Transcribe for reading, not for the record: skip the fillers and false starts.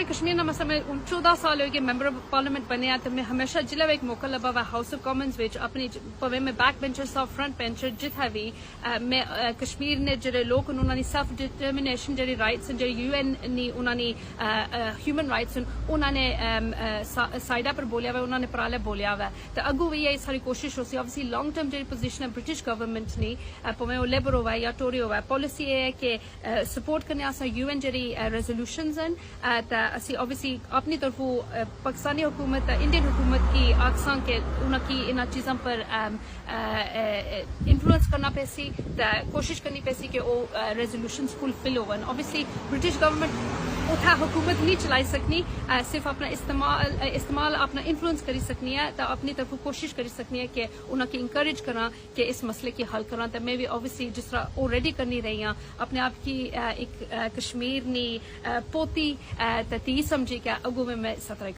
कश्मीर ना मसला में 14 साल हो गए मैंबर ऑफ पार्लियामेंट बने हैं तो मैं हमेशा जिले एक मौका लबा हुआ हाउस ऑफ कॉमन्स विच अपनी पवे में बैक बेंचर साफ फ्रंट बेंचर जिथा भी मैं कश्मीर ने जेडे लोग उन्होंने सेल्फ डिटर्मिनेशन जेडी राइट्स जेडी यूएन नी उन्होंने ह्यूमन राइट्स उन्होंने साइडा पर बोलिया हुआ उन्होंने पराले बोलिया हुआ तो अगू भी यही सारी कोशिश होती obviously long term JD position है ब्रिटिश गवर्नमेंट ने पवे वो लेबर हुआ या टोरी हुआ पॉलिसी है कि सपोर्ट करने आसा यूएन जेडी रेजोल्यूशंस हैं असी ऑब्वियसली अपनी तरफों पाकिस्तानी हुकूमत इंडियन हुकूमत की आकसां के उनकी इन चीज़ों पर इन्फ्लुएंस करना पैसी कोशिश करनी पैसी कि वो रेजोल्यूशंस फुलफिल होवन ऑब्वियसली ब्रिटिश गवर्नमेंट उठा हुकूमत नहीं चलाई सकनी सिर्फ अपना इस्तेमाल अपना इन्फ्लुएंस करी सकनी है तो अपनी तरफों कोशिश करी सकनी है कि उनकी इंकरेज करा कि इस मसले की हल करा तो मैं भी ऑब्वियसली जिस तरह ऑलरेडी करनी रही हूँ अपने आप की एक कश्मीर नी पोती ती समझी क्या अगू में मैं सतरा